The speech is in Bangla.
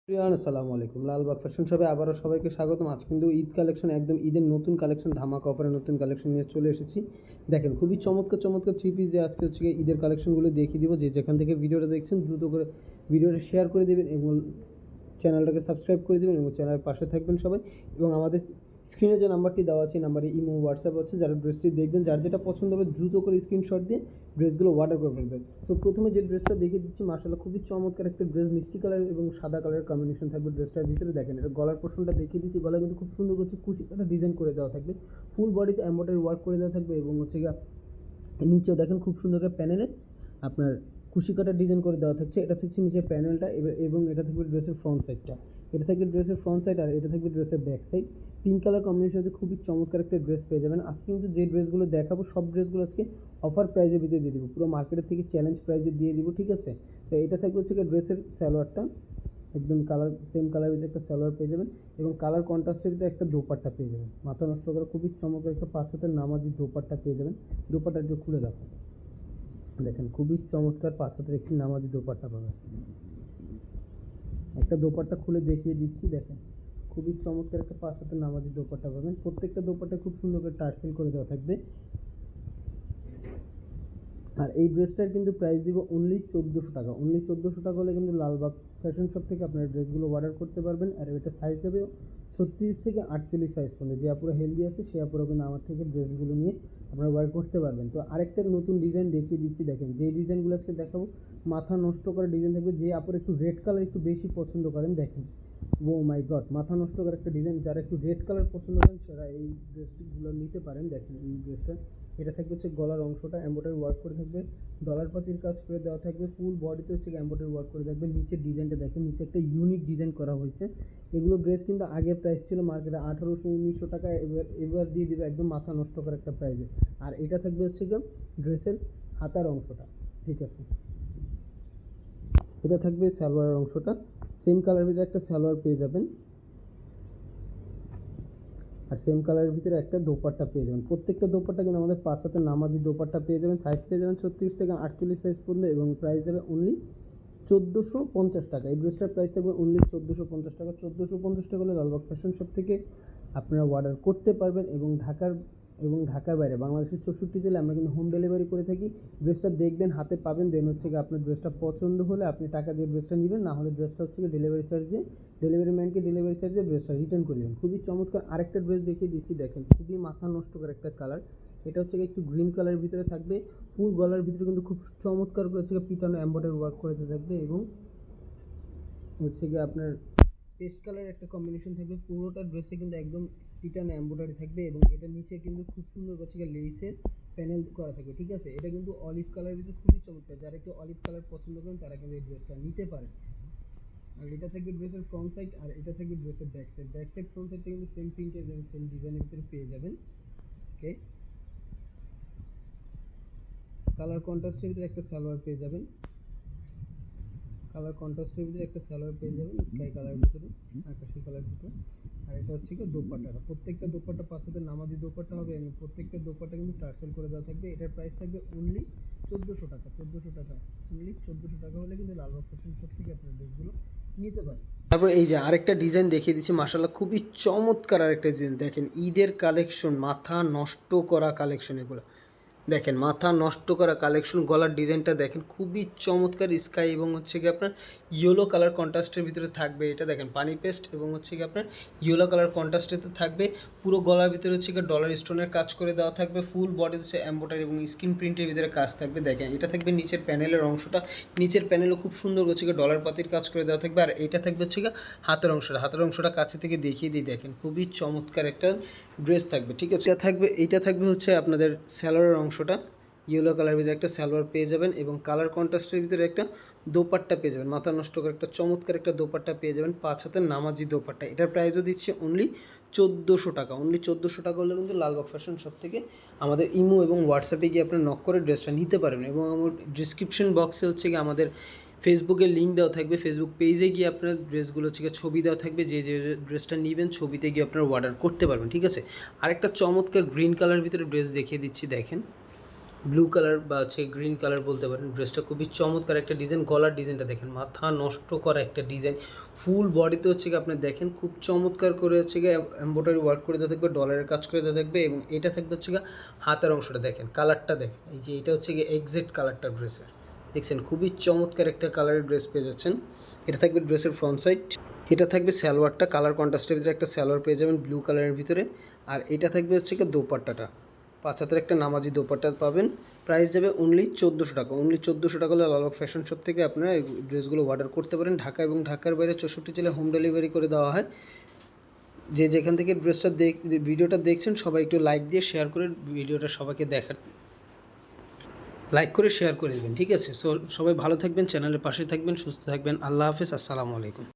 আসসালামু আলাইকুম। লালবাগ ফ্যাশন শপে আবারও সবাইকে স্বাগতম। আজ কিন্তু ঈদ কালেকশন, একদম ঈদের নতুন কালেকশন, ধামাকা অফারের নতুন কালেকশন নিয়ে চলে এসেছি। দেখেন খুবই চমৎকার চমৎকার থ্রি পিস দিয়ে আজকে হচ্ছে ঈদের কালেকশনগুলো দেখিয়ে দিব। যে যেখান থেকে ভিডিওটা দেখছেন দ্রুত করে ভিডিওটা শেয়ার করে দেবেন এবং চ্যানেলটাকে সাবস্ক্রাইব করে দেবেন এবং চ্যানেলের পাশে থাকবেন সবাই। এবং আমাদের স্ক্রিনে যে নাম্বারটি দেওয়া আছে, নাম্বারে ইমো, হোয়াটসঅ্যাপ আছে। যারা ড্রেসটি দেখবেন, যার যেটা পছন্দ হবে দ্রুত করে স্ক্রিনশট দিয়ে ড্রেসগুলো অর্ডার করে ফেলবেন। তো প্রথমে যে ড্রেসটা দেখিয়ে দিচ্ছি, মাশাআল্লাহ খুবই চমৎকার একটা ড্রেস, মিষ্টি কালার এবং সাদা কালারের কম্বিনেশন থাকবে ড্রেসটার ভিতরে। দেখেন এটা গলার পোর্শনটা দেখিয়ে দিচ্ছি। গলা কিন্তু খুব সুন্দর করছে কুচি একটা ডিজাইন করে দেওয়া থাকবে, ফুল বডিতে এমব্রয়ডারি ওয়ার্ক করে দেওয়া থাকবে এবং হচ্ছে গিয়ে নিচেও দেখেন খুব সুন্দর করে প্যানেলে আপনার কুশি কাটার ডিজাইন করে দেওয়া থাকছে। এটা থাকছে নিচের প্যানেলটা এবং এটা থাকবে ড্রেসের ফ্রন্ট সাইডটা। এটা থাকবে ড্রেসের ফ্রন্ট সাইড আর এটা থাকবে ড্রেসের ব্যাক সাইড। পিঙ্ক কালার কম্বিনেশনে খুবই চমৎকার একটা ড্রেস পেয়ে যাবেন। আজকে কিন্তু যে ড্রেসগুলো দেখাবো সব ড্রেসগুলো আজকে অফার প্রাইজের ভিতরে দিয়ে দিব, পুরো মার্কেটের থেকে চ্যালেঞ্জ প্রাইজে দিয়ে দিব, ঠিক আছে। তো এটা থাকবে হচ্ছে ড্রেসের সালোয়ারটা, একদম কালার সেম কালার ভিতরে একটা সালোয়ার পেয়ে যাবেন এবং কালার কন্ট্রাস্টের ভিতরে একটা দোপাট্টা পেয়ে যাবেন। মাথা নষ্ট করে খুবই চমৎকার একটা 5 হাতের নামাজি দোপাট্টা পেয়ে যাবেন। দোপাট্টা একটু খুলে দেখো, দেখেন খুবই চমৎকার 5 হাতের একটি নামাজি দোপাট্টা পাবেন। একটা দোপাট্টা খুলে দেখিয়ে দিচ্ছি, দেখেন খুবই চমৎকার একটা 5 হাতের নামাজি দোপাট্টা পাবেন। প্রত্যেকটা দোপাট্টা খুব সুন্দর করে টার্সেল করে দেওয়া থাকবে। আর এই ড্রেসটার কিন্তু প্রাইস দিব অনলি 1400 টাকা। অনলি 1400 টাকা হলে কিন্তু লালবাগ ফ্যাশন শপ থেকে আপনারা ড্রেসগুলো অর্ডার করতে পারবেন। আর এটা সাইজ হবে 36 থেকে 48 সাইজ পর্যন্ত। যে আপুরা হেলদি আছে সে আপুরা কিন্তু আমার থেকে ড্রেসগুলো নিয়ে আপনারা ওয়ার করতে পারবেন। তো আরেকটা নতুন ডিজাইন দেখিয়ে দিচ্ছি, দেখেন যে ডিজাইনগুলো আজকে দেখাবো মাথা নষ্ট করা ডিজাইন থাকবে। যে আপুরা একটু রেড কালার একটু বেশি পছন্দ করেন, দেখেন ও মাই গড, মাথা নষ্ট করা একটা ডিজাইন। যারা একটু রেড কালার পছন্দ করেন তারা এই ড্রেসগুলো নিতে পারেন। দেখেন এই ড্রেসটা, এটা থাকবে হচ্ছে গলার অংশটা এমব্রয়ডারি ওয়ার্ক করে থাকবে, ডলার পাতির কাজ করে দেওয়া থাকবে, ফুল বডিতে হচ্ছে এমব্রয়ডারি ওয়ার্ক করে থাকবে। নিচের ডিজাইনটা দেখেন, নিচে একটা ইউনিক ডিজাইন করা হয়েছে। এগুলো ড্রেস কিন্তু আগে প্রাইস ছিল মার্কেটে 1800-1900 টাকা, এবার দিয়ে দিবে একদম মাথা নষ্ট করা একটা প্রাইসে। আর এটা থাকবে হচ্ছে গিয়ে ড্রেসের হাতার অংশটা, ঠিক আছে। এটা থাকবে সালোয়ারের অংশটা, সেম কালার ভিতরে একটা সালোয়ার পেয়ে যাবেন আর সেম কালারের ভিতরে একটা দোপাট্টা পেয়ে যাবেন। প্রত্যেকটা দোপাট্টা কিন্তু আমাদের 5 হাতের নামাজি দোপাট্টা পেয়ে যাবেন। সাইজ পেয়ে যাবেন 36 থেকে 48 সাইজ পর্যন্ত এবং প্রাইস যাবে অনলি 1450 টাকা। এই ড্রেসটার প্রাইস থাকবে অনলি 1450 টাকা। 1450 টাকা হলে লালবাগ ফ্যাশন শপ থেকে আপনারা অর্ডার করতে পারবেন এবং ঢাকার বাইরে বাংলাদেশের 64 জেলায় আমরা কিন্তু হোম ডেলিভারি করে থাকি। ড্রেসটা দেখবেন, হাতে পাবেন, দেন হচ্ছে গিয়ে আপনার ড্রেসটা পছন্দ হলে আপনি টাকা দিয়ে ড্রেসটা নেবেন, না হলে ড্রেসটা হচ্ছে গিয়ে ডেলিভারি চার্জ দিয়ে ডেলিভারি ম্যানকে ডেলিভারি চার্জ দিয়ে ড্রেসটা রিটার্ন করে দেবেন। খুবই চমৎকার আরেকটা ড্রেস দেখিয়ে দিচ্ছি, দেখেন খুবই মাথা নষ্ট করে একটা কালার। এটা হচ্ছে একটু গ্রিন কালারের ভিতরে থাকবে, ফুল গলার ভিতরে কিন্তু খুব চমৎকার করে হচ্ছে পিটানো এমব্রয়ডারি ওয়ার্ক করে থাকবে এবং হচ্ছে গিয়ে আপনার পেস্ট কালার একটা কম্বিনেশন থাকবে। পুরোটা ড্রেসে কিন্তু একদম পিটানো এমব্রয়ডারি থাকবে এবং এটা নিচে কিন্তু খুব সুন্দর হচ্ছে গিয়ে লেসের প্যানেল করা থাকবে, ঠিক আছে। এটা কিন্তু অলিভ কালার ভিতরে খুবই চমৎকার। যারা একটু অলিভ কালার পছন্দ করেন তারা কিন্তু এই ড্রেসটা নিতে পারেন। আর এটা থাকবে ড্রেসের ফ্রন্ট সাইড আর এটা থাকবে ড্রেসের back side. Back side front সাইডটা কিন্তু সেম প্রিন্টের এবং সেম ডিজাইনের ভিতরে পেয়ে যাবেন। ওকে, কালার কন্ট্রাস্টের ভিতরে একটা সালোয়ার পেয়ে যাবেন। কালার কন্ট্রাস্টের ভিতরে একটা সালোয়ার পেয়ে যাবেন, স্কাই কালার ভিতরে, আকাশি কালার ভিতরে। আর এটা হচ্ছে কি দোপাট্টাটা, প্রত্যেকটা দোপাট্টা 5 হাতের নামাজি দোপাট্টা হবে এবং প্রত্যেকটা দোপাট্টা কিন্তু টার্সেল করে দেওয়া থাকবে। এটার প্রাইস থাকবে অনলি 1400 টাকা। 1400 টাকা, অনলি 1400 টাকা হলে কিন্তু লালবাগ ফ্যাশন শপ থেকে আপনার ড্রেসগুলো নিতে পারেন। তারপর এই যে আরেকটা ডিজাইন দেখিয়ে দিচ্ছি, মাশাআল্লাহ খুবই চমৎকার আরেকটা ডিজাইন। দেখেন ঈদের কালেকশন, মাথা নষ্ট করা কালেকশন এগুলো। দেখেন মাথা নষ্ট করা কালেকশন, গলার ডিজাইনটা দেখেন খুবই চমৎকার স্কাই এবং হচ্ছে কি আপনার ইয়েলো কালার কন্ট্রাস্টের ভিতরে থাকবে। এটা দেখেন পানি পেস্ট এবং হচ্ছে কি আপনার ইয়েলো কালার কন্ট্রাস্টেতে থাকবে। পুরো গলার ভিতরে হচ্ছে কি ডলার স্টোনের কাজ করে দেওয়া থাকবে, ফুল বডি হচ্ছে এমব্রয়ডারি এবং স্ক্রিন প্রিন্টের ভিতরে কাজ থাকবে। দেখেন এটা থাকবে নিচের প্যানেলের অংশটা, নিচের প্যানেলও খুব সুন্দর হচ্ছে কি ডলার পাতির কাজ করে দেওয়া থাকবে। আর এটা থাকবে হচ্ছে কি হাতের অংশটা, হাতের অংশটা কাছে থেকে দেখিয়ে দিই, দেখেন খুবই চমৎকার একটা ড্রেস থাকবে, ঠিক আছে। এইটা থাকবে হচ্ছে আপনাদের স্যালোয়ারের অংশটা, ইয়েলো কালার ভিতরে একটা সালোয়ার পেয়ে যাবেন এবং কালার কন্ট্রাস্টের ভিতরে একটা দোপাট্টা পেয়ে যাবেন। মাথা নষ্ট করে একটা চমৎকার একটা দোপাট্টা পেয়ে যাবেন, 5 হাতের নামাজি দোপাট্টা। এটার প্রাইসও দিচ্ছে অনলি 1400 টাকা। অনলি 1400 টাকা হলে কিন্তু লালবাগ ফ্যাশন শপ থেকে আমাদের ইমো এবং হোয়াটসঅ্যাপে গিয়ে আপনার নক করে ড্রেসটা নিতে পারেন। এবং আমার ডিসক্রিপশন বক্সে হচ্ছে গিয়ে আমাদের ফেসবুকের লিঙ্ক দেওয়া থাকবে, ফেসবুক পেজে গিয়ে আপনার ড্রেসগুলো হচ্ছে ছবি দেওয়া থাকবে, যে যে ড্রেসটা নেবেন ছবিতে গিয়ে আপনারা অর্ডার করতে পারবেন, ঠিক আছে। আরেকটা চমৎকার গ্রিন কালার ভিতরে ড্রেস দেখিয়ে দিচ্ছি, দেখেন ব্লু কালার বা হচ্ছে গ্রিন কালার বলতে পারেন। ড্রেসটা খুবই চমৎকার একটা ডিজাইন, গলার ডিজাইনটা দেখেন, মাথা নষ্ট করা একটা ডিজাইন। ফুল বডিতে হচ্ছে কি আপনি দেখেন খুব চমৎকার করে হচ্ছে গিয়ে এমব্রয়ডারি ওয়ার্ক করে দেওয়া থাকবে, ডলারের কাজ করে দেওয়া থাকবে, এবং এটা থাকবে হচ্ছে গিয়ে হাতের অংশটা দেখেন, কালারটা দেখেন, এই যে এটা হচ্ছে গিয়ে এক্সাক্ট কালারটা ড্রেসের, দেখছেন খুবই চমৎকার একটা কালারের ড্রেস পেয়ে যাচ্ছেন। এটা থাকবে ড্রেসের ফ্রন্ট সাইড, এটা থাকবে সালোয়ারটা, কালার কন্ট্রাস্টের ভিতরে একটা সালোয়ার পেয়ে যাবেন ব্লু কালারের ভিতরে। আর এটা থাকবে হচ্ছে কি দোপাট্টাটা, 5 হাতের একটা নামাজি দোপাট্টা পাবেন। প্রাইস যাবে অনলি 1400 টাকা। অনলি 1400 টাকা হলে লালবাগ ফ্যাশন শপ থেকে আপনারা এই ড্রেসগুলো অর্ডার করতে পারেন। ঢাকা এবং ঢাকার বাইরে 64 জেলায় হোম ডেলিভারি করে দেওয়া হয়। যে যেখান থেকে ড্রেসটা ভিডিওটা দেখছেন সবাই একটু লাইক দিয়ে শেয়ার করে ভিডিওটা সবাইকে দেখার, লাইক করে শেয়ার করে দেবেন, ঠিক আছে? সো সবাই ভালো থাকবেন, চ্যানেলের পাশে থাকবেন, সুস্থ থাকবেন। আল্লাহ হাফেজ, আসসালামু আলাইকুম।